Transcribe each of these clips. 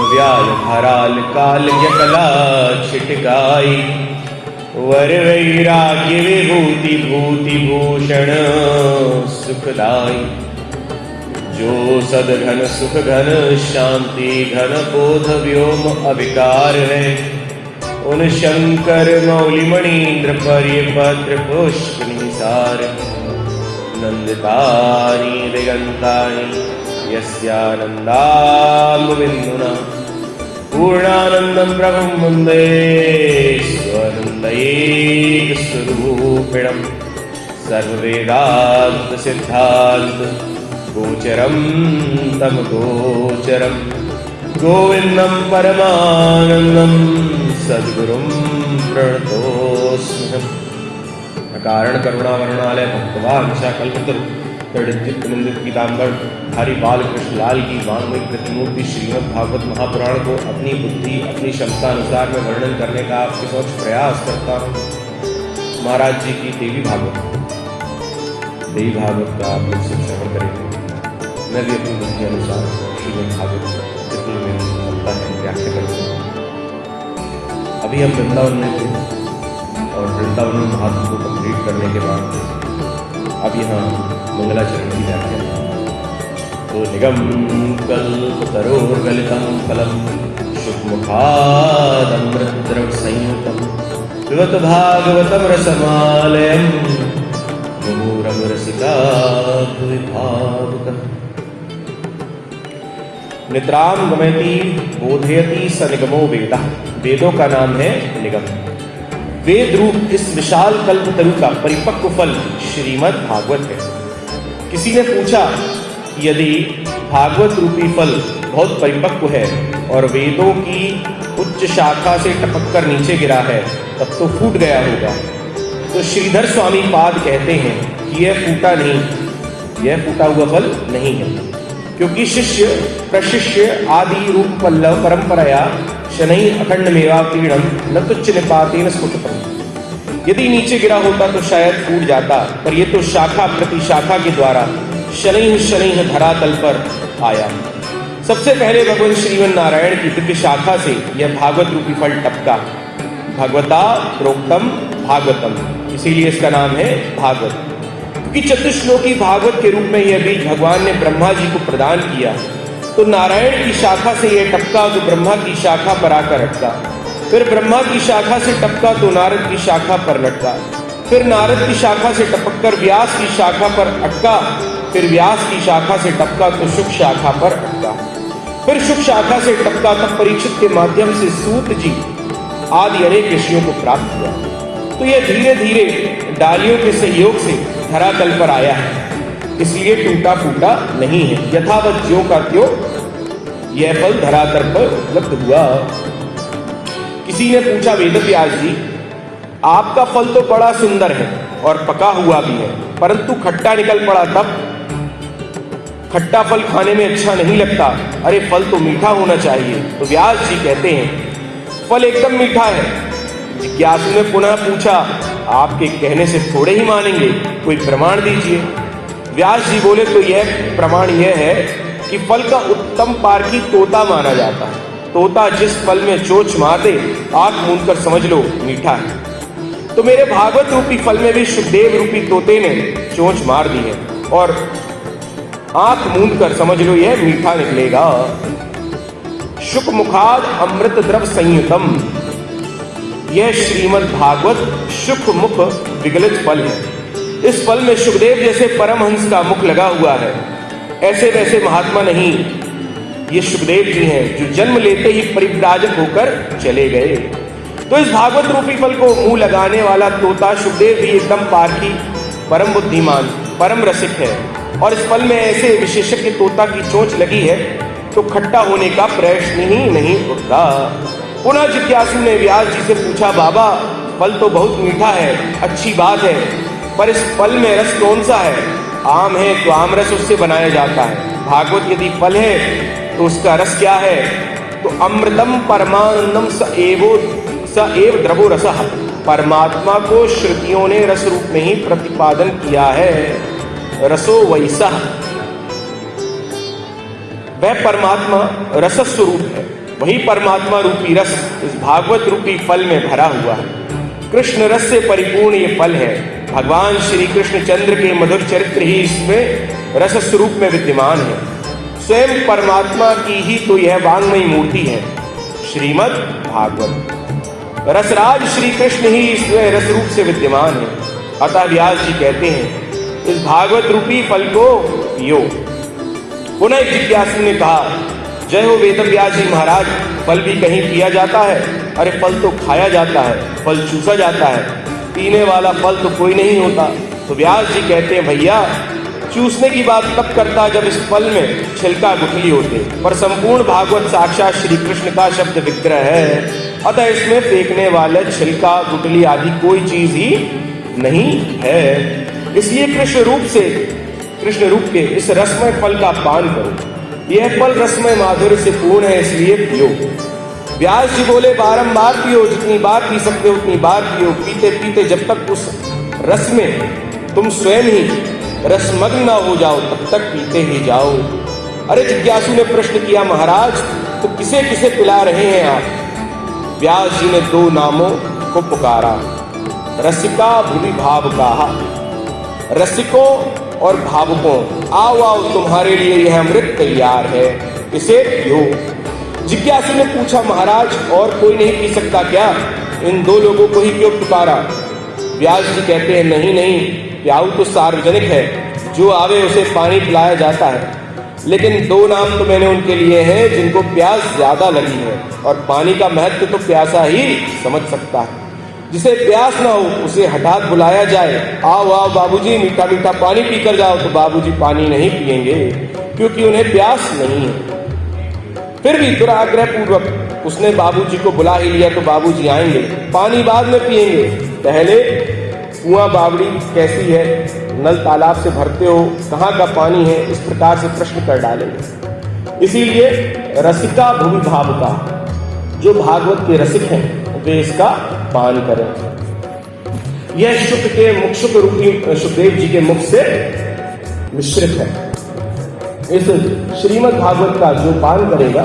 व्याल धराल काल यकला छिटकाई। वर वैराग्य विभूति भूति भूषण सुखदाई। जो सदघन सुख घन शांति घन बोध व्योम अविकार है, उन शंकर मौलि मणीन्द्र पर्यपत्र पुष्प निसार। नंदितानि दिगंतानि यस्यानंदामबिंदुना पूर्णानंदं प्रभुं वन्दे स्वानंदैक स्वरूपिणं। सर्ववेदांत सिद्धांत गोचरं तम गोचरं गोविंदं परमानंदं सद्गुरुं प्रणतोऽस्म्यहम्। अकारण करुणावरणालय भक्तवांछा कल्पतरु तड़ित निंदित पीताम्बर धारी बाल कृष्ण लाल की वांग्मयी प्रतिमूर्ति श्रीमद् भागवत महापुराण को अपनी बुद्धि अपनी क्षमता अनुसार में वर्णन करने का आपके समक्ष प्रयास करता हूँ। महाराज जी की देवी भागवत का आप लोग से श्रवण करेंगे। मैं भी अपनी बुद्धि अनुसार श्रीमद् भागवत जितनी मेरी क्षमता है व्याख्या करूँगा। अभी हम वृंदावन में थे और वृंदावन में महात्म को कंप्लीट करने के बाद अब यहाँ मंगलाचरण की व्याख्या। तो निगम कल्पतरोर्गलितं फलं शुकमुखादमृतद्रव संयुतं पिबत भागवतं रसमालयं मुहुरं रसिका भुवि भावुकः। निद्रां गमयति बोधयति स निगमो वेदः। वेदों का नाम है निगम। वेद रूप इस विशाल कल्पतरु का परिपक्व फल श्रीमद् भागवत है। किसी ने पूछा, यदि भागवत रूपी फल बहुत परिपक्व है और वेदों की उच्च शाखा से टपककर नीचे गिरा है तब तो फूट गया होगा। तो श्रीधर स्वामी पाद कहते हैं कि यह फूटा नहीं, यह फूटा हुआ फल नहीं है, क्योंकि शिष्य प्रशिष्य आदि रूप पल्लव परंपराया शनै अखंड मेवाकीर्णम न तुच्छ निपातेन स्फुटतम। यदि नीचे गिरा होता तो शायद फूट जाता, पर यह तो शाखा प्रति शाखा के द्वारा शनैः शनैः धरातल पर आया। सबसे पहले भगवान श्रीमन नारायण की दिव्य शाखा से यह भागवत रूपी फल टपका। भगवता प्रोक्तम भागवतम, इसीलिए इसका नाम है भागवत। क्योंकि चतुश्लोकी भागवत के रूप में यह बीज भगवान ने ब्रह्मा जी को प्रदान किया, तो नारायण की शाखा से यह टपका तो ब्रह्मा की शाखा पर आकर अटका। फिर ब्रह्मा की शाखा से टपका तो नारद की शाखा पर लटका। फिर नारद की शाखा से टपककर व्यास की शाखा पर अटका। फिर व्यास की शाखा से टपका तो शुक शाखा पर अटका। फिर शुक शाखा से टपका तब परीक्षित के माध्यम से सूत जी आदि अनेक ऋषियों को प्राप्त हुआ। तो यह धीरे धीरे डालियों के सहयोग से धरातल पर आया है, इसलिए टूटा फूटा नहीं है। यथावत ज्यों का त्यों यह फल धरातल पर उपलब्ध हुआ। किसी ने पूछा, वेदव्यास जी आपका फल तो बड़ा सुंदर है और पका हुआ भी है, परंतु खट्टा निकल पड़ा तब? खट्टा फल खाने में अच्छा नहीं लगता। अरे फल तो मीठा होना चाहिए। तो व्यास जी कहते हैं फल एकदम मीठा है। जिज्ञासु ने पुनः पूछा, आपके कहने से थोड़े ही मानेंगे, कोई प्रमाण दीजिए। व्यास जी बोले, तो यह प्रमाण यह है कि फल का उत्तम पारखी तोता माना जाता है। तोता जिस फल में चोंच मार दे, आंख मूंदकर समझ लो मीठा है। तो मेरे भागवत रूपी फल में भी सुखदेव रूपी तोते ने चोंच मार दी है और आंख मूंदकर समझ लो यह मीठा निकलेगा। शुक मुखाद अमृत द्रव संयुतम, यह श्रीमद् भागवत शुक मुख विगलित फल है। इस फल में सुखदेव जैसे परमहंस का मुख लगा हुआ है, ऐसे वैसे महात्मा नहीं, ये सुखदेव जी हैं जो जन्म लेते ही परिव्राजक होकर चले गए। तो इस भागवत रूपी फल को मुंह लगाने वाला तोता सुखदेव भी एकदम पारखी, परम बुद्धिमान, परम रसिक है। और इस फल में ऐसे विशेषज्ञ तोता की चोंच लगी है तो खट्टा होने का प्रश्न ही नहीं उठता। पुनः जिज्ञासु ने व्यास जी से पूछा, बाबा फल तो बहुत मीठा है, अच्छी बात है, पर इस फल में रस कौन सा है? आम है तो आम रस उससे बनाया जाता है। भागवत यदि फल है तो उसका रस क्या है? तो अमृतम परमानंदम स एव द्रवो रसः, परमात्मा को श्रुतियों ने रस रूप में ही प्रतिपादन किया है। रसो वैसा, वह परमात्मा रस स्वरूप है। वही परमात्मा रूपी रस इस भागवत रूपी फल में भरा हुआ है। कृष्ण रस से परिपूर्ण ये फल है। भगवान श्री कृष्ण चंद्र के मधुर चरित्र ही इसमें रस स्वरूप में विद्यमान है। स्वयं परमात्मा की ही तो यह वांगमयी मूर्ति है, श्रीमद् भागवत। रसराज श्री कृष्ण ही इसमें रस रूप से विद्यमान है। अतः व्यास जी कहते हैं इस भागवत रूपी फल को पियो। पुनः एक जिज्ञासु ने कहा, जय हो वेदव्यास जी महाराज, फल भी कहीं पिया जाता है? अरे फल तो खाया जाता है, फल चूसा जाता है, पीने वाला फल तो कोई नहीं होता। तो व्यास जी कहते हैं, भैया चूसने की बात तब करता जब इस फल में छिलका गुठली होते, पर संपूर्ण भागवत साक्षात श्री कृष्ण का शब्द विग्रह है। अतः इसमें फेंकने वाले छिलका गुठली आदि कोई चीज ही नहीं है। इसलिए कृष्ण रूप के इस रसमय फल का पान करो। यह फल रसमय माधुर्य से पूर्ण है, इसलिए पियो। व्यास जी बोले, बारंबार पियो, जितनी बार पी सकते हो उतनी बार पियो। पीते पीते जब तक उस रस में तुम स्वयं ही रसमग्न न हो जाओ तब तक पीते ही जाओ। अरे जिज्ञासु ने प्रश्न किया, महाराज तो किसे किसे पिला रहे हैं आप? व्यास जी ने दो नामों को पुकारा, रसिका भुवि भावुकाः। रसिकों और भावुकों, आओ आओ तुम्हारे लिए यह अमृत तैयार है, इसे पियो। जिज्ञासु ने पूछा, महाराज और कोई नहीं पी सकता क्या? इन दो लोगों को ही क्यों पुकारा? व्यास जी कहते हैं, नहीं नहीं, प्याऊ तो सार्वजनिक है, जो आवे उसे पानी पिलाया जाता है। लेकिन दो नाम तो मैंने उनके लिए हैं जिनको प्यास ज्यादा लगी है, और पानी का महत्व तो प्यासा ही समझ सकता है। जिसे प्यास ना हो उसे हठात बुलाया जाए, आओ आओ बाबूजी मीठा मीठा पानी पीकर जाओ, तो बाबूजी पानी नहीं पिएंगे क्योंकि उन्हें प्यास नहीं है। फिर भी दुराग्रह पूर्वक उसने बाबूजी को बुला ही लिया तो बाबूजी आएंगे, पानी बाद में पिएंगे, पहले कुआं बावड़ी कैसी है, नल तालाब से भरते हो, कहाँ का पानी है, इस प्रकार से प्रश्न कर डालेंगे। इसीलिए रसिका भुवि भावुका, जो भागवत के रसिक हैं वे इसका पान करें। यह सुखदेव जी के मुख से मिश्रित है। इस श्रीमद् भागवत का जो पान करेगा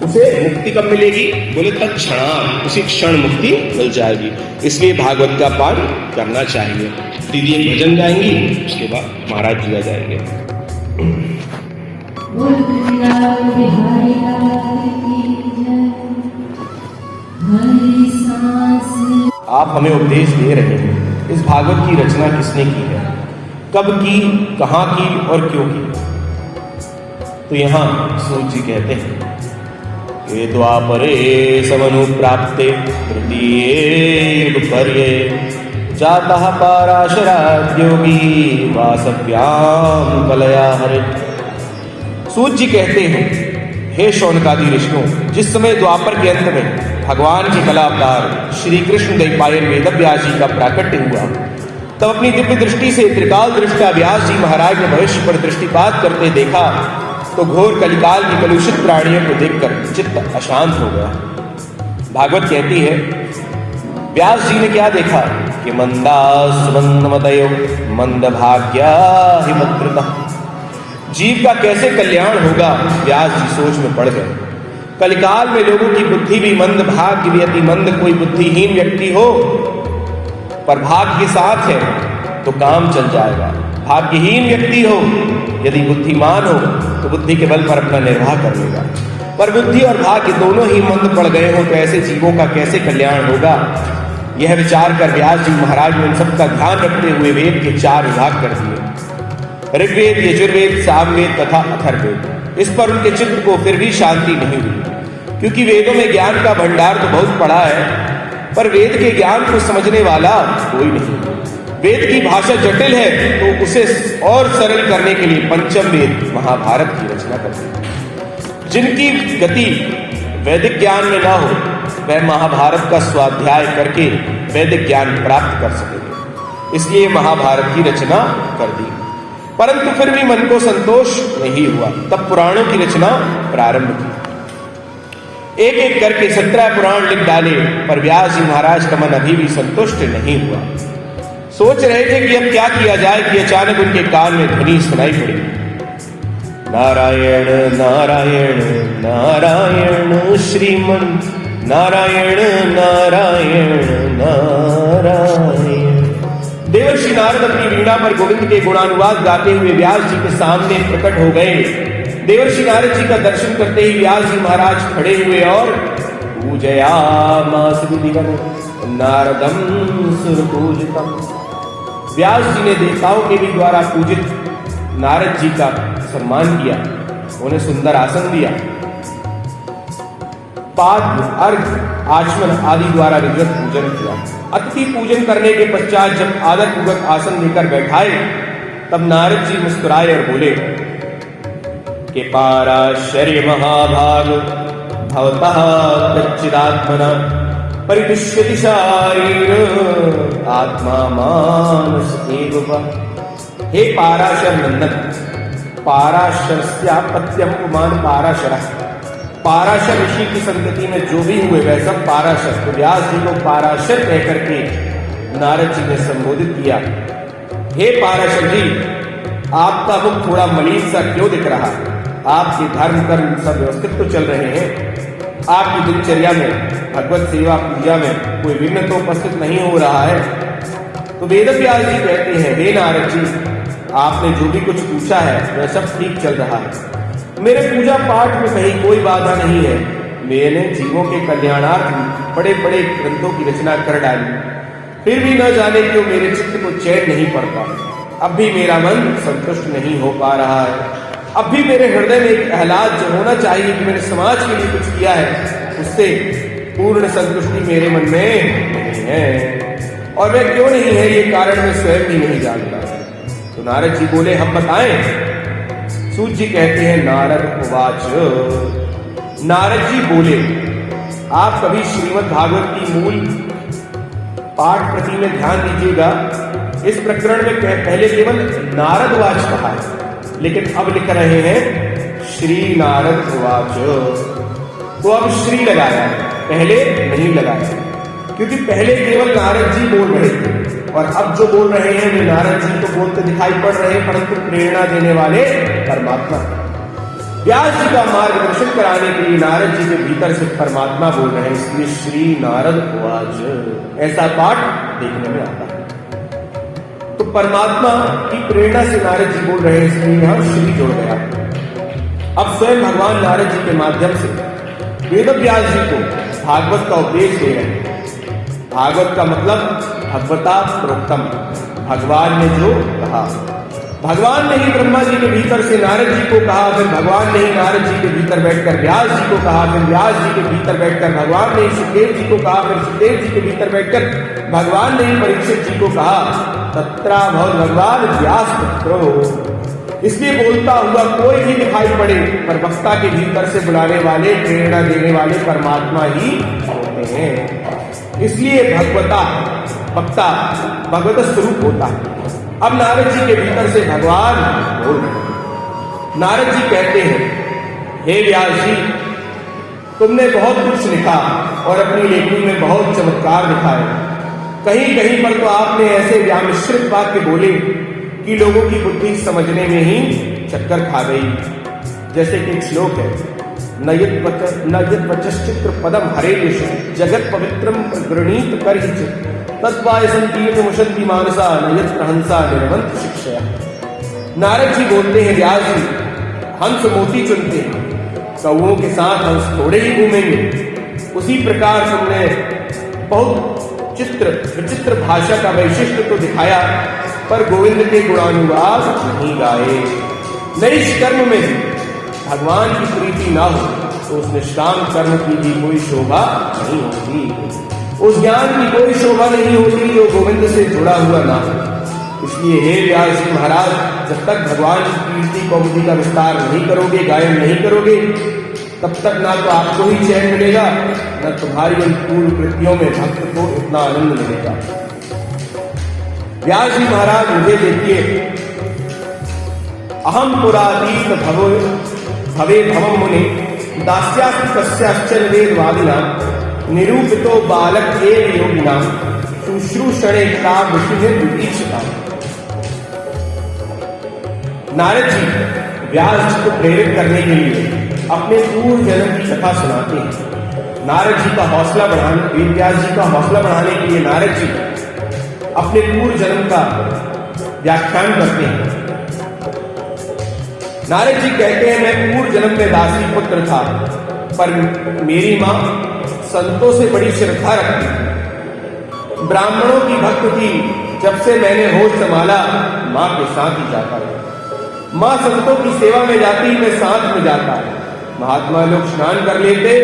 उसे मुक्ति कब मिलेगी? बोले तत्क्षणात्, उसी क्षण मुक्ति मिल जाएगी। इसलिए भागवत का पान करना चाहिए। दीदी एक भजन गाएंगी, उसके बाद महाराज जी आ जाएंगे। आप हमें उपदेश दे रहे हैं, इस भागवत की रचना किसने की है, कब की, कहाँ की और क्यों की? तो यहाँ सूत जी कहते हैं, ये द्वापरे समनुप्राप्ते तृतीये युगपर्ये जातः पाराशरात् योगी वासव्याम कलया हरे। सूत जी कहते हैं, हे शौनकादि ऋषियों, जिस समय द्वापर के अंत में भगवान के कला अवतार श्री कृष्ण द्वैपायन वेदव्यास जी का प्राकट्य हुआ, तब अपनी दिव्य दृष्टि से त्रिकाल दृष्टा व्यास जी महाराज ने भविष्य पर दृष्टिपात करते देखा तो घोर कलिकाल की कलुषित प्राणियों को देखकर चित्त अशांत हो गया। भागवत कहती है, व्यास जी ने क्या देखा कि मंदास मंदमतयो मंदभाग्या हि मत्कृतः, जीव का कैसे कल्याण होगा, व्यास जी सोच में पड़ गए। कलिकाल में लोगों की बुद्धि भी मंद, भाग्य भी अति मंद। कोई बुद्धिहीन व्यक्ति हो पर भाग्य के साथ है तो काम चल जाएगा, भाग्यहीन व्यक्ति हो यदि बुद्धिमान हो तो बुद्धि के बल पर अपना निर्वाह कर लेगा। पर बुद्धि और भाग्य दोनों ही मंद पड़ गए हो तो ऐसे जीवों का कैसे कल्याण होगा? यह विचार कर व्यास जी महाराज ने इन सबका ध्यान रखते हुए वेद के 4 विभाग कर दिए, ऋग्वेद, यजुर्वेद, सामवेद तथा अथर्ववेद। इस पर उनके चित्त को फिर भी शांति नहीं हुई, क्योंकि वेदों में ज्ञान का भंडार तो बहुत पड़ा है, पर वेद के ज्ञान को समझने वाला कोई नहीं। वेद की भाषा जटिल है तो उसे और सरल करने के लिए पंचम वेद महाभारत की रचना करते। जिनकी गति वैदिक ज्ञान में ना हो वह महाभारत का स्वाध्याय करके वैदिक ज्ञान प्राप्त कर सकेंगे, इसलिए महाभारत की रचना कर दी। परंतु फिर भी मन को संतोष नहीं हुआ, तब पुराणों की रचना प्रारंभ की। एक एक करके 17 पुराण लिख डाले, पर व्यास जी महाराज का मन अभी भी संतुष्ट नहीं हुआ। सोच रहे थे कि अब क्या किया जाए कि अचानक उनके कान में ध्वनि सुनाई पड़ी, नारायण नारायण नारायण श्रीमन नारायण नारायण नारायण। देवर्षि नारद अपनी वीणा पर गोविंद के गुणानुवाद गाते हुए व्यास जी के सामने प्रकट हो गए। देवर्षि नारद जी का दर्शन करते ही व्यास जी महाराज खड़े हुए और पूजयामास विधिवत नारदम सुरपूजितम। व्यास जी ने देवताओं के भी द्वारा पूजित नारद जी का सम्मान किया, उन्हें सुंदर आसन दिया, पाद्य अर्घ आचमन आदि द्वारा विधिवत पूजन किया। अतिथि पूजन करने के पश्चात जब आदर पूर्वक आसन लेकर बैठाए तब नारद जी मुस्कुराए और बोले कि पाराशर्य महाभाग भवतः कच्चिदात्मना परिदुष्यति शारीर आत्मा मानस एव। हे पाराशर नंदन, पाराशरस्यापत्यम पुमान पाराशर। पाराशर ऋषि की संतति में जो भी हुए वह सब पाराशर। तो व्यास जी को पाराशर कहकर के नारद जी ने संबोधित किया। हे पाराशर जी, आपका मुख थोड़ा मलिन सा क्यों दिख रहा? आपके धर्म कर्म सब व्यवस्थित तो चल रहे हैं। आपकी दिनचर्या में भगवत सेवा पूजा में कोई विघ्न तो उपस्थित नहीं हो रहा है। तो वेदव्यास जी कहते हैं, हे नारद जी, आपने जो भी कुछ पूछा है वह सब ठीक चल रहा है। मेरे पूजा पाठ में कहीं कोई बाधा नहीं है। मैंने जीवों के कल्याणार्थ बड़े बड़े ग्रंथों की रचना कर डाली, फिर भी न जाने क्यों मेरे चित्त को चैन नहीं पड़ता। अब भी मेरा मन संतुष्ट नहीं हो पा रहा है। अब भी मेरे हृदय में एक आह्लाद जो होना चाहिए कि मैंने समाज के लिए कुछ किया है, उससे पूर्ण संतुष्टि मेरे मन में नहीं है। और वह क्यों नहीं है ये कारण मैं स्वयं भी नहीं जानता। तो नारद जी बोले, हम बताएं। सूत जी कहते हैं, नारद उवाच। नारद जी बोले, आप कभी श्रीमद् भागवत की मूल पाठ प्रति में ध्यान दीजिएगा। इस प्रकरण में पहले केवल नारद उवाच कहा है, लेकिन अब लिख रहे हैं श्री नारद उवाच। तो अब श्री लगाया, पहले नहीं लगाया, क्योंकि पहले केवल नारद जी बोल रहे थे और अब जो बोल रहे हैं वे नारद जी तो बोलते दिखाई पड़ रहे हैं, परंतु प्रेरणा देने वाले परमात्मा। व्यास जी का मार्गदर्शन कराने के लिए नारद जी के भीतर से परमात्मा बोल रहे हैं, इसलिए श्री नारद उवाच ऐसा पाठ देखने में आता है। तो परमात्मा की प्रेरणा से नारद जी बोल रहे हैं, इसलिए यहां श्री जोड़ गया। अब स्वयं भगवान नारद जी के माध्यम से वेदव्यास जी को भागवत का उपदेश दे रहे हैं। भागवत का मतलब भगवता प्रोक्तम, भगवान ने जो कहा। भगवान ने ही ब्रह्मा जी के भीतर से नारद जी को कहा, फिर भगवान ने ही नारद जी के भीतर बैठकर व्यास जी को कहा, फिर व्यास जी के भीतर बैठकर भगवान ने ही सुखदेव जी को कहा, फिर सुखदेव जी के भीतर बैठकर भगवान ने ही परीक्षित जी को कहा। तत्रा भव भगवान व्यास पुत्रो। इसलिए बोलता हुआ कोई भी दिखाई पड़े पर वक्ता के भीतर से बुलाने वाले, प्रेरणा देने वाले परमात्मा ही होते हैं। इसलिए भगवता वक्ता भगवत स्वरूप होता है। अब नारद जी के भीतर से भगवान बोल रहे हैं। नारद जी कहते हैं, हे व्यास जी, तुमने बहुत कुछ लिखा और अपनी लेखनी में बहुत चमत्कार दिखाए। कहीं कहीं पर तो आपने ऐसे व्यामिश्रित वाक्य बोले कि लोगों की बुद्धि समझने में ही चक्कर खा गई। जैसे कि एक श्लोक है, न यत् वचश्चित्र पदम हरे जगत पवित्रम गृणीत कर ही चित तत्वाय संतीर्थ मुशन्ति मानसा न यत्र हंसा निर्वंत शिक्षया। नारद जी बोलते हैं, व्यास जी, हंस मोती चुनते हैं, कौओं के साथ हंस थोड़े ही घूमेंगे। उसी प्रकार तुमने बहुत विचित्र भाषा का वैशिष्ट तो दिखाया, पर गोविंद के गुणानुवाद नहीं गाए। निष्कर्म में भगवान की प्रीति ना हो तो उस निष्काम कर्म की भी कोई शोभा नहीं होती, उस ज्ञान की कोई शोभा नहीं होती जो गोविंद से जुड़ा हुआ ना हो। इसलिए हे व्यास जी महाराज, जब तक भगवान की कीर्ति कौमुदी का विस्तार नहीं करोगे, गायन नहीं करोगे, तब तक ना तो आपको ही चैन मिलेगा, न तुम्हारी उन पूर्व कृतियों में भक्त को इतना आनंद मिलेगा। व्यास जी महाराज, मुझे देखिए, अहम पुरादीत भवे भवम मुनि दास्यास्ति कस्याश्चन वेदवादिना निरूपितो बालक एव योगिना शुश्रूषणे काव्यविदीक्षिता। नारद जी, व्यास जी को प्रेरित करने के लिए अपने पूर्व जन्म की कथा सुनाते हैं। नारद जी का हौसला बढ़ाने, वेद व्यास जी का हौसला बढ़ाने के लिए नारद जी अपने पूर्व जन्म का व्याख्यान करते हैं। नारद जी कहते हैं, मैं पूर्व जन्म में दासी पुत्र था, पर मेरी माँ संतों से बड़ी श्रद्धा रखती थी, ब्राह्मणों की भक्त थी। जब से मैंने होश संभाला, माँ के साथ ही जाता था। माँ संतों की सेवा में जाती, मैं साथ में जाता। महात्मा लोग स्नान कर लेते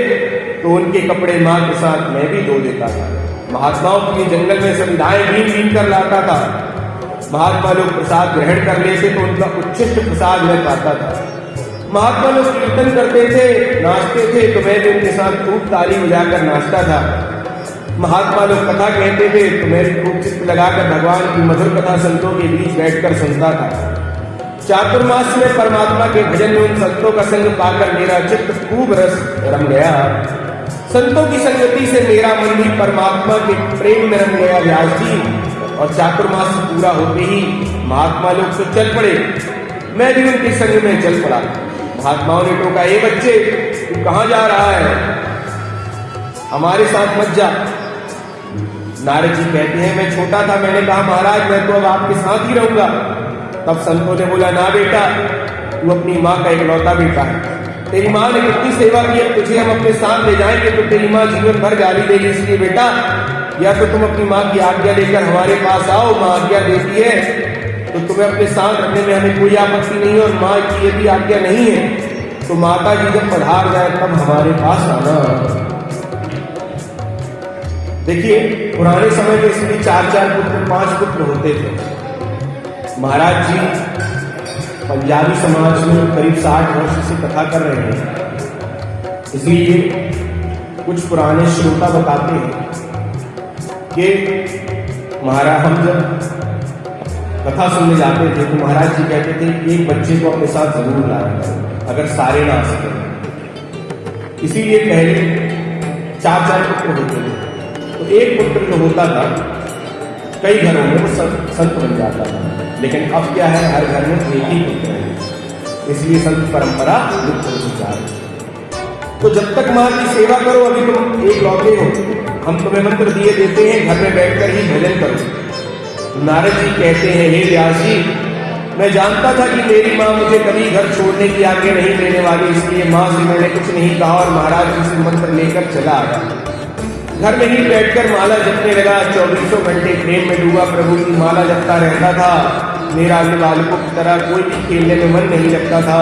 तो उनके कपड़े माँ के साथ मैं भी धो देता था। महात्माओं के लिए जंगल में सविधाएं बीन बीन कर लाता था। महात्मा लोग प्रसाद ग्रहण कर लेते तो उनका उच्छिष्ट प्रसाद मैं पाता था। महात्मा लोग कीर्तन करते थे, नाचते थे, तो मैं भी उनके साथ खूब ताली बजाकर नाचता था। महात्मा लोग कथा कहते थे तो मैं भी खूब चित्त लगाकर भगवान की मधुर कथा संतों के बीच बैठकर सुनता था। चातुर्मास में परमात्मा के भजन में उन संतों का संग पाकर मेरा चित्त खूब रस रम गया। संतों की संगति से मेरा मन भी परमात्मा के प्रेम में रम गया। व्यास जी और चातुर्मास पूरा होते ही महात्मा लोग तो चल पड़े, मैं भी उनके संग में चल पड़ा। महात्माओं ने टोका, ए बच्चे, तू कहाँ जा रहा है, हमारे साथ मत जा। नारद जी कहते हैं, मैं छोटा था, मैंने कहा महाराज मैं तो अब आपके साथ ही रहूंगा। तब संतों ने बोला, ना बेटा, तू अपनी माँ का इकलौता बेटा है, तेरी माँ ने कितनी सेवा की, अब तुझे हम अपने साथ ले जाएंगे तो तेरी माँ जीवन भर गाली देगी। इसलिए बेटा, या तो तुम अपनी माँ की आज्ञा लेकर हमारे पास आओ, माँ आज्ञा देती है तो तुम्हें अपने साथ रखने में हमें कोई आपत्ति नहीं है, और माँ की यदि आज्ञा नहीं है तो माता जी जब पधार जाए तब हमारे पास आना। देखिए, पुराने समय में इसलिए 4-4 पुत्र, 5 पुत्र होते थे। महाराज जी पंजाबी समाज में करीब 60 वर्ष से कथा कर रहे हैं, इसलिए कुछ पुराने श्रोता बताते हैं कि महाराज हम जब कथा सुनने जाते थे तो महाराज जी कहते थे एक बच्चे को अपने साथ जरूर लाया, अगर सारे ना आ सके। इसीलिए पहले 4-4 पुत्र होते थे, तो एक पुत्र जो होता था कई घरों में वो संत बन जाता था। लेकिन अब क्या है, हर घर में एक ही पुत्र है, इसलिए संत परंपरा लुप्त हो चुका है। तो जब तक माँ की सेवा करो, अभी तुम एक लौटे हो, हम तुम्हें मंत्र दिए देते हैं, घर में बैठकर ही भजन करो। नारद जी कहते हैं, हे व्यास जी, मैं जानता था कि मेरी माँ मुझे कभी घर छोड़ने की आज्ञा नहीं देने वाली, इसलिए माँ से मैंने कुछ नहीं कहा और महाराज जी से मंत्र लेकर चला आया। घर में ही बैठकर माला जपने लगा, 24 घंटे प्रेम में डूबा प्रभु की माला जपता रहता था। मेरा अन्य बालकों की तरह कोई भी खेलने में मन नहीं लगता था।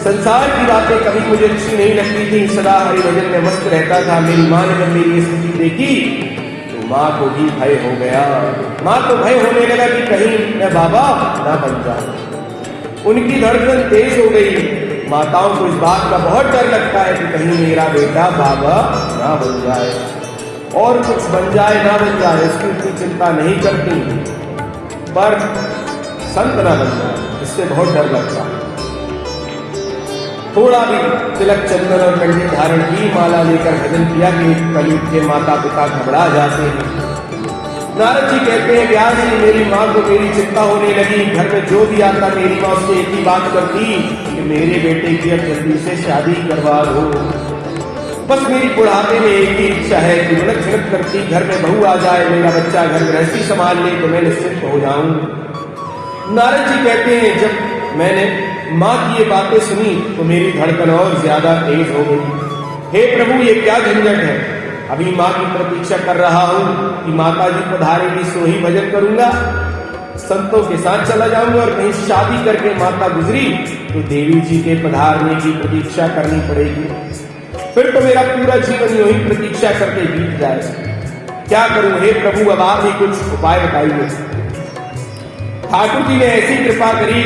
संसार की बातें कभी मुझे अच्छी नहीं लगती थी, सदा हरि भजन में मस्त रहता था। मेरी माँ ने जब मेरी स्थिति देखी तो माँ को भी भय हो गया। माँ को भय होने लगा कि कहीं मैं बाबा ना बन जाऊं। उनकी धड़कन तेज हो गई। माताओं को इस बात का बहुत डर लगता है कि कहीं मेरा बेटा बाबा ना बन जाए, और कुछ बन जाए ना बन जाए इसकी उतनी चिंता नहीं करती, पर संत ना बन जाए इससे बहुत डर लगता है। थोड़ा भी तिलक चंदन और कंठी धारण की, माला लेकर भजन किया कि कलयुग के माता पिता घबरा जाते हैं। नारद जी कहते हैं, व्यास जी, मेरी माँ को मेरी चिंता होने लगी। घर में जो भी आता मेरी माँ उससे एक ही बात करती कि मेरे बेटे की अब जल्दी से शादी करवा दो। बस मेरी बुढ़ापे में एक ही इच्छा है कि झिड़क झिड़क करती घर में बहू आ जाए, मेरा बच्चा घर गृहस्थी संभाल ले तो मैं निश्चिंत हो जाऊं। नारद जी कहते हैं, जब मैंने माँ की ये बातें सुनी तो मेरी धड़कन और ज्यादा तेज हो गई। हे प्रभु, ये क्या झंझट है, अभी माँ की प्रतीक्षा कर रहा हूँ कि माता जी पधारेगी सो ही भजन करूंगा, संतों के साथ चला जाऊंगा, और कहीं शादी करके माता गुजरी तो देवी जी के पधारने की प्रतीक्षा करनी पड़ेगी। फिर तो मेरा पूरा जीवन यूं ही प्रतीक्षा करके बीत जाए। क्या करूं हे प्रभु, अब आप ही कुछ उपाय बताइए। ठाकुर जी ने ऐसी कृपा करी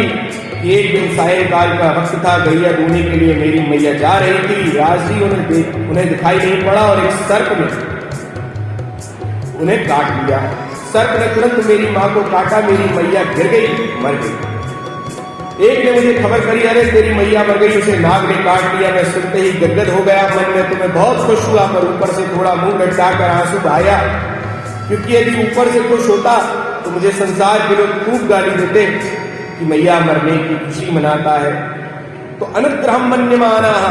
कि एक दिन सायंकाल का वक्त था, गैया दूने के लिए मेरी मैया जा रही थी। व्यास जी उन्हें दिखाई नहीं पड़ा और एक सर्प ने उन्हें काट लिया। सर्प ने तुरंत मेरी माँ को काटा, मेरी मैया गिर गई, मर गई। एक ने मुझे खबर करी, अरे तेरी मैया मर गई, उसे नाग ने काट लिया। मैं सुनते ही गदगद हो गया, मन में तो मैं बहुत खुश हुआ, पर ऊपर से थोड़ा मुंह लटकाकर आंसू बहाया, क्योंकि यदि ऊपर से खुश होता तो मुझे संसार के लोग खूब गाली देते कि मैया मरने की खुशी मनाता है। तो अनुग्रहम मन्यमानाः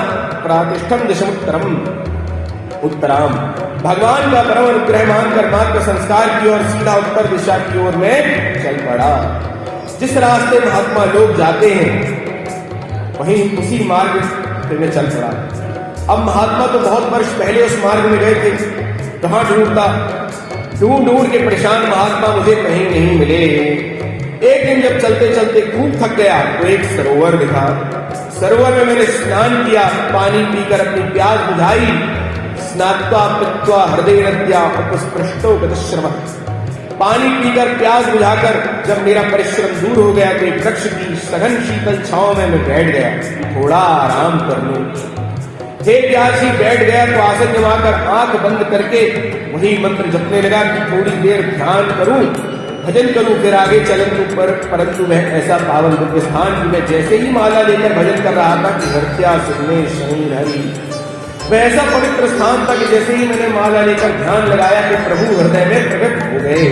प्रातिष्ठम दिशमुत्तरम उत्तराम। भगवान का परम अनुग्रह मानकर मात्र संस्कार की ओर सीधा उत्तर दिशा की ओर में चल पड़ा। जिस रास्ते महात्मा लोग जाते हैं वहीं उसी मार्ग पे मैं चल पड़ा। अब महात्मा तो बहुत वर्ष पहले उस मार्ग में गए थे, कहां ढूंढता, ढूंढ ढूंढ के परेशान महात्मा मुझे कहीं नहीं मिले। एक दिन जब चलते चलते खूब थक गया तो एक सरोवर दिखा। सरोवर में मैंने स्नान किया, पानी पीकर अपनी प्यास बुझाई। स्नात्वा पित्वा हृदय नद्या उपस्पृष्टो गतश्रवः। पानी पीकर प्यास बुझाकर जब मेरा परिश्रम दूर हो गया तो एक वृक्ष की सघन शीतल छांव में मैं बैठ गया, थोड़ा आराम कर लूं। हे प्यासी बैठ गया तो आसन जमाकर आंख बंद करके वही मंत्र जपने लगा कि थोड़ी देर ध्यान करूं, भजन करूं, फिर आगे चलूं। परंतु वह ऐसा पावन दिव्य स्थान कि मैं जैसे ही माला लेकर भजन कर रहा था कि हृदया सुनने शनि हरि, वह ऐसा पवित्र स्थान था कि जैसे ही मैंने माला लेकर ध्यान लगाया कि प्रभु हृदय में प्रकट हो गए।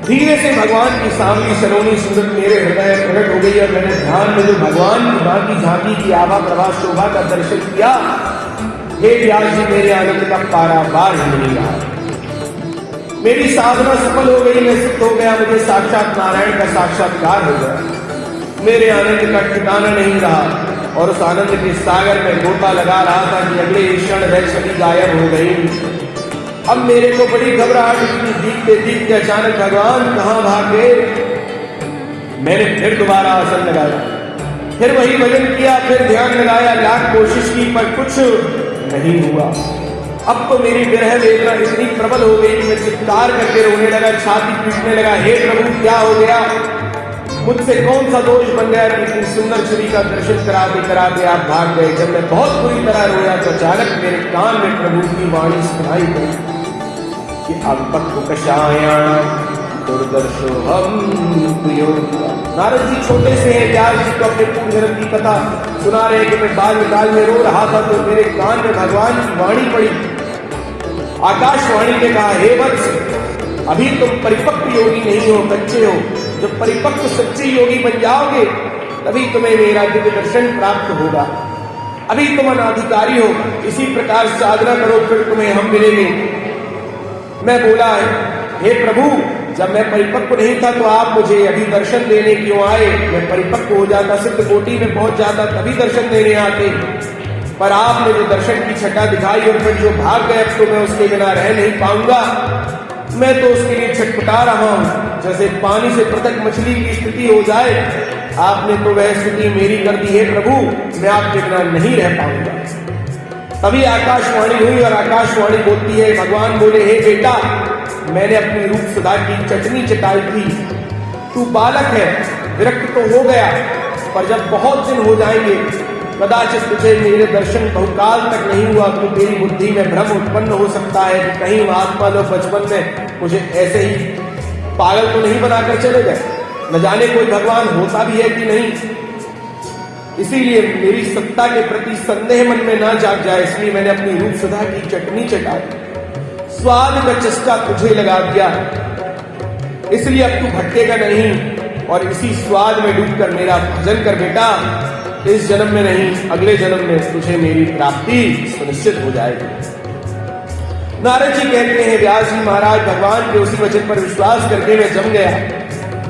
धीरे से भगवान की सांवली सलोनी सूरत मेरे हृदय में प्रकट हो गई और मैंने ध्यान में जो भगवान की बाकी झांकी की आभा प्रभा शोभा का दर्शन किया। हे व्यास जी, मेरे आनंद का पारावार ही नहीं रहा। मेरी साधना सफल हो गई, मैं सिद्ध हो गया, मुझे साक्षात नारायण का साक्षात्कार हो गया। मेरे आनंद का ठिकाना नहीं रहा और उस आनंद के सागर में गोता लगा रहा था कि अगले क्षण वह छवि गायब हो गई। अब मेरे को बड़ी घबराहट हुई, दिखते दिखते अचानक भगवान कहां भाग गए। मैंने फिर दोबारा आसन लगाया, फिर वही भजन किया, फिर ध्यान लगाया, लाख कोशिश की पर कुछ नहीं हुआ। अब तो मेरी विरह वेदना इतनी प्रबल हो गई कि मैं चित्कार करके रोने लगा, छाती पीटने लगा। हे प्रभु, क्या हो गया? मुझसे कौन सा दोष बन गया कि इतनी सुंदर छवि का दर्शन कराते कराते आप भाग गए। जब मैं बहुत बुरी तरह रोया तो अचानक मेरे कान में प्रभु की वाणी सुनाई गई कि अल्पकशायाम दुर्दर्शो हम तुयोगा। नारद जी छोटे से हैं, व्यास जी को अपने पूर्ण जन्म की कथा सुना रहे कि मैं बाल निकाल में रो रहा था तो मेरे कान में भगवान की वाणी पड़ी। आकाशवाणी ने कहा, हे वत्स, अभी तुम परिपक्व योगी नहीं हो, बच्चे हो। जब परिपक्व सच्चे योगी बन जाओगे तभी तुम्हें मेरा दिव्य दर्शन प्राप्त होगा। अभी तुम अनाधिकारी हो, इसी प्रकार साधना करो, फिर तुम्हें हम मिलेंगे। मैं बोला, हे प्रभु, जब मैं परिपक्व नहीं था तो आप मुझे अभी दर्शन देने क्यों आए? मैं परिपक्व हो जाता, सिद्ध कोटि में पहुंच जाता, तभी दर्शन देने आते। पर आपने जो दर्शन की छटा दिखाई और फिर जो भाग गए, अब तो मैं उसके बिना रह नहीं पाऊंगा। मैं तो उसके लिए छटपटा रहा हूं, जैसे पानी से पृथक मछली की स्थिति हो जाए। आपने तो वह स्थिति मेरी कर दी है प्रभु, मैं आपके बिना नहीं रह पाऊंगा। तभी आकाशवाणी हुई और आकाशवाणी बोलती है, भगवान बोले, हे बेटा, मैंने अपनी रूप सुधा की चटनी चटाई थी। तू बालक है, विरक्त तो हो गया, पर जब बहुत दिन हो जाएंगे कदाचित तुझे मेरे दर्शन बहुकाल तक नहीं हुआ तो तेरी बुद्धि में भ्रम उत्पन्न हो सकता है कि कहीं महात्मा लोग बचपन में मुझे ऐसे ही पागल तो नहीं बनाकर चले गए। न जाने कोई भगवान होता भी है कि नहीं। इसीलिए मेरी सत्ता के प्रति संदेह मन में ना जाग जाए, इसलिए मैंने अपनी रूप सुधा की चटनी चटाई, स्वाद का चस्का तुझे लगा दिया। इसलिए अब तू भटकेगा नहीं और इसी स्वाद में डूबकर मेरा भजन कर बेटा। इस जन्म में नहीं, अगले जन्म में तुझे मेरी प्राप्ति सुनिश्चित हो जाएगी। नारद जी कहते हैं, व्यास जी महाराज भगवान के उसी वचन पर विश्वास करके मैं जम गया।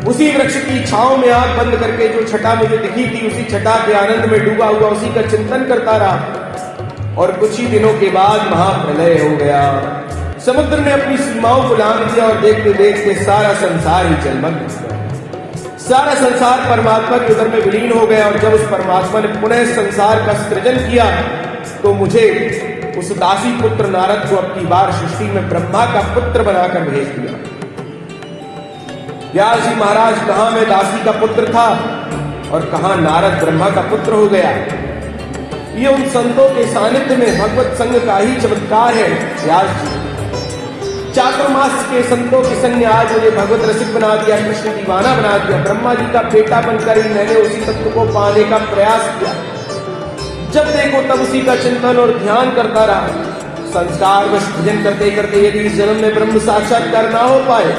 उसी वृक्ष की छांव में आंख बंद करके जो छटा मुझे दिखी थी, उसी छटा के आनंद में डूबा हुआ उसी का चिंतन करता रहा। और कुछ ही दिनों के बाद महाप्रलय हो गया। समुद्र ने अपनी सीमाओं को लांघ दिया और देखते देखते सारा संसार ही जलमग्न हो गया। सारा संसार परमात्मा के उदर में विलीन हो गया। और जब उस परमात्मा ने पुनः संसार का सृजन किया तो मुझे उस दासी पुत्र नारद को अपनी बार सृष्टि में ब्रह्मा का पुत्र बनाकर भेज दिया। व्यास जी महाराज, कहां मैं दासी का पुत्र था और कहां नारद ब्रह्मा का पुत्र हो गया। ये उन संतों के सानिध्य में भगवत संग का ही चमत्कार है। व्यास जी, चातुर्मास के संतों के संग आज मुझे भगवत रसिक बना दिया, कृष्ण दीवाना बना दिया। ब्रह्मा जी का बेटा बनकर ही मैंने उसी तत्व को पाने का प्रयास किया। जब देखो तब उसी का चिंतन और ध्यान करता रहा। संस्कार वश भजन करते करते यदि इस जन्म में ब्रह्म साक्षात्कार ना हो पाए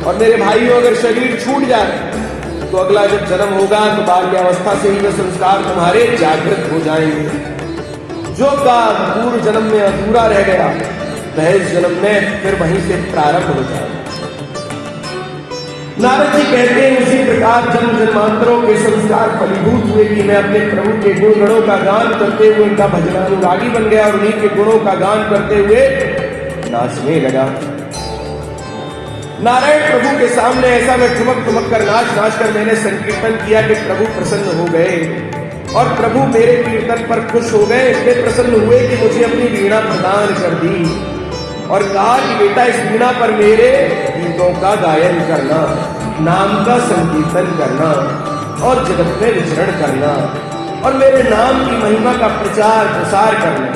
और मेरे भाइयों अगर शरीर छूट जाए तो अगला जब जन्म होगा तो बाल्यावस्था से ही वे संस्कार तुम्हारे जागृत हो जाएंगे। जो काम पूर्व जन्म में अधूरा रह गया वह इस जन्म में फिर वहीं से प्रारंभ हो जाएगा। नारद जी कहते हैं उसी प्रकार जन्म जन्मांतरों के संस्कार फलीभूत हुए कि मैं अपने प्रभु के गुण गणों का गान करते हुए उनका भजनानुरागी बन गया और उन्हीं के गुणों का गान करते हुए नाचने लगा। नारायण प्रभु के सामने ऐसा मैं ठुमक कर नाच कर मैंने संकीर्तन किया कि प्रभु प्रसन्न हो गए और प्रभु मेरे कीर्तन पर खुश हो गए। इतने प्रसन्न हुए कि मुझे अपनी वीणा प्रदान कर दी और कहा कि बेटा इस वीणा पर मेरे गीतों का गायन करना, नाम का संकीर्तन करना और जगत में विचरण करना और मेरे नाम की महिमा का प्रचार प्रसार करना।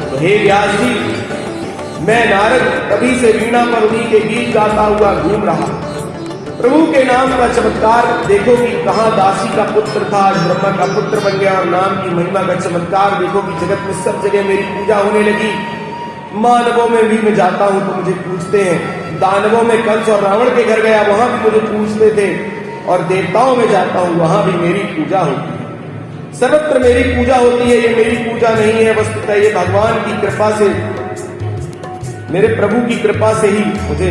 तो हे व्यास जी, मैं नारद तभी से वीणा पर उन्हीं के गीत गाता हुआ घूम रहा। प्रभु के नाम का चमत्कार देखो कि कहाँ दासी का पुत्र था आज ब्रह्मा का पुत्र बन गया और नाम की महिमा का चमत्कार देखो कि जगत में सब जगह मेरी पूजा होने लगी। मानवों में भी मैं जाता हूं तो मुझे पूछते हैं, दानवों में कंस और रावण के घर गया वहां भी मुझे पूछते थे और देवताओं में जाता हूं वहां भी मेरी पूजा होती है। सर्वत्र मेरी पूजा होती है। ये मेरी पूजा नहीं है, वस्तुतः ये भगवान की कृपा से, मेरे प्रभु की कृपा से ही मुझे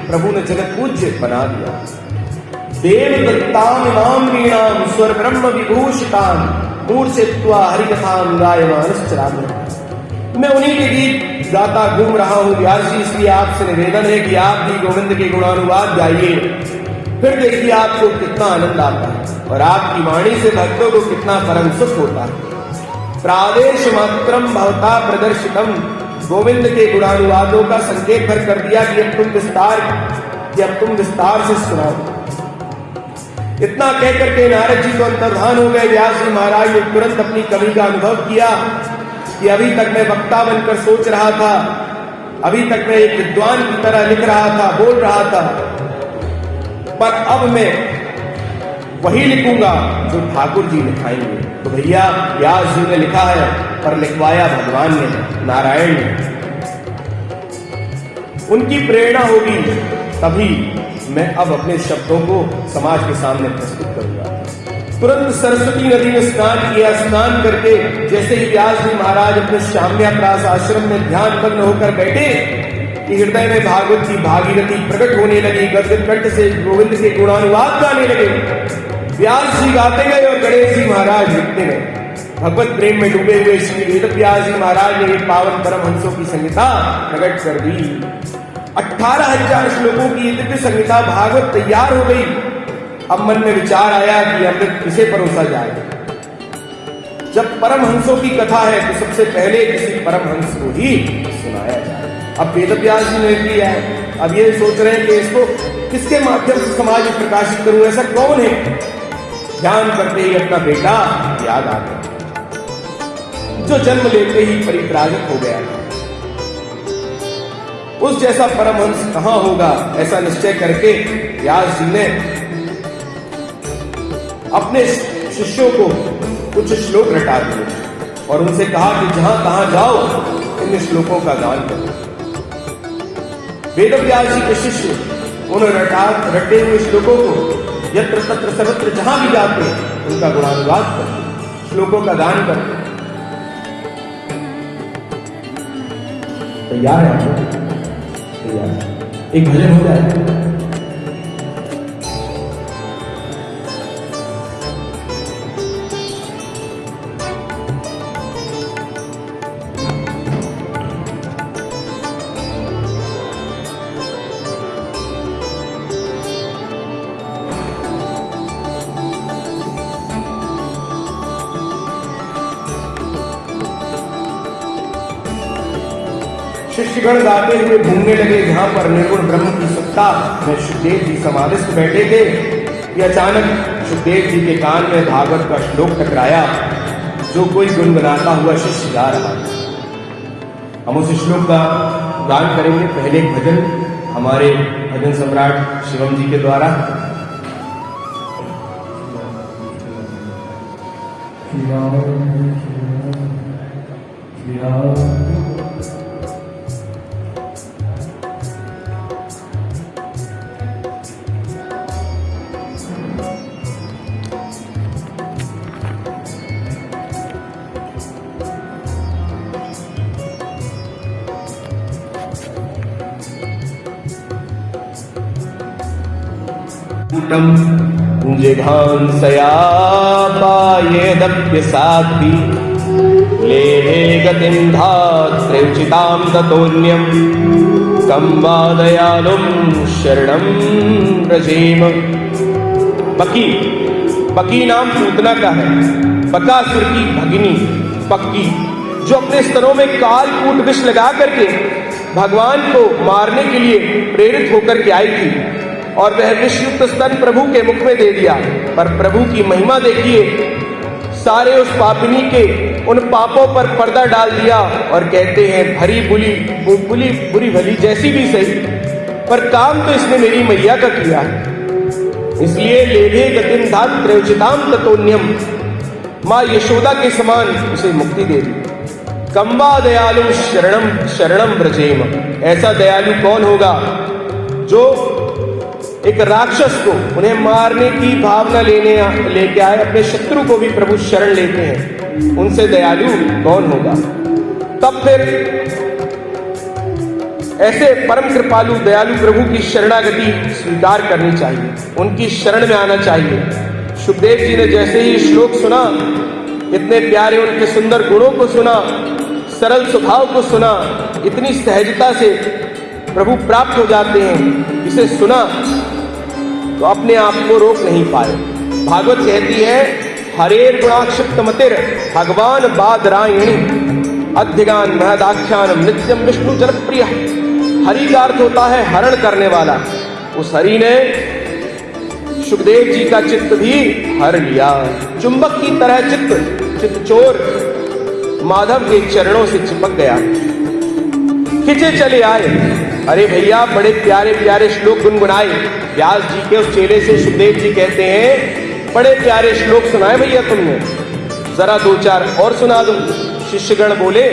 प्रभु ने जगत पूज्य बना दिया। देव दत्ताम इमाम वीणाम स्वर ब्रह्म विभूषिताम मूर्छित्वा हरिकथाम गायमानश्चरामि। मैं उन्हीं के गीत गाता घूम रहा हूं व्यास जी, इसलिए आपसे निवेदन है कि आप भी गोविंद के गुणानुवाद गाइए। फिर देखिए आपको कितना आनंद आता है और आपकी वाणी से भक्तों को कितना परम सुख होता है। प्रादेश मात्रम भवता प्रदर्शितम, गोविंद के गुणानुवादों का संकेत भर कर दिया कि अब तुम विस्तार से सुनाओ। इतना कहकर के नारद जी तो अंतर्धान हो गए। व्यास जी महाराज ने तुरंत अपनी कमी का अनुभव किया कि अभी तक मैं वक्ता बनकर सोच रहा था, अभी तक मैं एक विद्वान की तरह लिख रहा था, बोल रहा था, पर अब मैं वही लिखूंगा जो ठाकुर जी लिखाएंगे। तो भैया व्यास जी ने लिखा है पर लिखवाया भगवान ने, नारायण ने। उनकी प्रेरणा होगी तभी मैं अब अपने शब्दों को समाज के सामने प्रस्तुत करूंगा। तुरंत सरस्वती नदी में स्नान किया। स्नान करके जैसे ही व्यास जी महाराज अपने श्याम्याप्रास आश्रम में ध्यान मग्न होकर बैठे कि हृदय में भागवत की भागीरथी प्रकट होने लगी। गदगद कंठ से गोविंद के गुणानुवाद गाने लगे। व्यास जी गाते गए और गणेश जी महाराज लिखते गए। भगवत प्रेम में डूबे हुए श्री वेद व्यास जी महाराज ने एक पावन परमहंसों की संहिता प्रकट कर दी। 18,000 श्लोकों की दिव्य संहिता भागवत तैयार हो गई। अब मन में विचार आया कि अमृत किसे परोसा जाए। जब परमहंसों की कथा है तो सबसे पहले किसी परमहंस को ही सुनाया जाए। अब वेदव्यास जी ने किया है, अब ये सोच रहे हैं कि इसको किसके माध्यम से समाज में प्रकाशित करूं, ऐसा कौन है। ध्यान करते ही अपना बेटा याद आ गया जो जन्म लेते ही परित्राजक हो गया। उस जैसा परमहंस कहां होगा, ऐसा निश्चय करके व्यास जी ने अपने शिष्यों को कुछ श्लोक रटा दिए और उनसे कहा कि जहां तहां जाओ इन श्लोकों का गान करो। वेदव्यास जी के शिष्य उन रटे हुए श्लोकों को यत्र तत्र सर्वत्र जहां भी जाते उनका गुणानुवाद करते, श्लोकों का गान करते। तैयार है आप? तैयार है। एक भजन हो जाए। शिष्यगण गाते हुए घूमने लगे जहां पर निर्गुण ब्रह्म की सत्ता में सुखदेव जी समाधिस्थ बैठे थे कि अचानक सुखदेव जी के कान में भागवत का श्लोक टकराया जो कोई गुनगुनाता हुआ शिष्य गा रहा था। हम उस श्लोक का गान करेंगे। पहले एक भजन हमारे भजन सम्राट शिवम जी के द्वारा। नष्टम जिघांसया पायेदप्य साध्वी लेहे गतिं धात्र्युचितां ततोऽन्यं कं वा दयालुं शरणं व्रजेम। बकी नाम पूतना का है, बकासुर की भगिनी पक्की, जो अपने स्तनों में कालकूट विष लगा करके भगवान को मारने के लिए प्रेरित होकर के आई थी, और वह विषयुक्त स्तन प्रभु के मुख में दे दिया। पर प्रभु की महिमा देखिए, सारे उस पापिनी के उन पापों पर पर्दा डाल दिया और कहते हैं भरी बुरी भली जैसी भी सही, पर काम तो इसने मेरी मैया का किया है। इसलिए लेभे गतिम धात्र्युचिताम ततोऽन्यम, माँ यशोदा के समान उसे मुक्ति दे दी। कम्बा दयालु शरणम व्रजेम, ऐसा दयालु कौन होगा जो एक राक्षस को उन्हें मारने की भावना लेके आए, अपने शत्रु को भी प्रभु शरण लेते हैं, उनसे दयालु कौन होगा। तब फिर ऐसे परम कृपालु दयालु प्रभु की शरणागति स्वीकार करनी चाहिए, उनकी शरण में आना चाहिए। सुखदेव जी ने जैसे ही श्लोक सुना, इतने प्यारे उनके सुंदर गुणों को सुना, सरल स्वभाव को सुना, इतनी सहजता से प्रभु प्राप्त हो जाते हैं, इसे सुना तो अपने आप को रोक नहीं पाए। भागवत कहती है हरेर गुणाक्षिप्त मतिर भगवान बादरायणी अध्यगान महदाख्यानम नित्यम विष्णु जनप्रिय। हरि का अर्थ होता है हरण करने वाला। उस हरि ने सुखदेव जी का चित्त भी हर लिया। चुंबक की तरह चित्त चोर माधव के चरणों से चिपक गया, खिंचे चले आए। अरे भैया, बड़े प्यारे प्यारे श्लोक गुनगुनाए। व्यास जी के उस चेले से सुखदेव जी कहते हैं बड़े प्यारे श्लोक सुनाए भैया तुमने, जरा दो चार और सुना दो। शिष्यगण बोले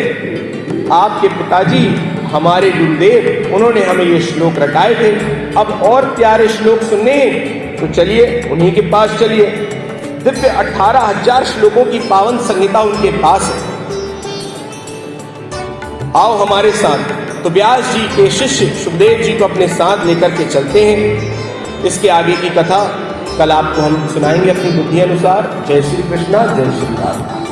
आपके पिताजी हमारे गुरुदेव, उन्होंने हमें ये श्लोक रटाए थे, अब और प्यारे श्लोक सुनने तो चलिए उन्हीं के पास चलिए। दिव्य 18,000 श्लोकों की पावन संहिता उनके पास है, आओ हमारे साथ। तो व्यास जी के शिष्य सुखदेव जी को अपने साथ लेकर के चलते हैं। इसके आगे की कथा कल आपको हम सुनाएंगे अपनी बुद्धि अनुसार। जय श्री कृष्णा, जय श्री राम।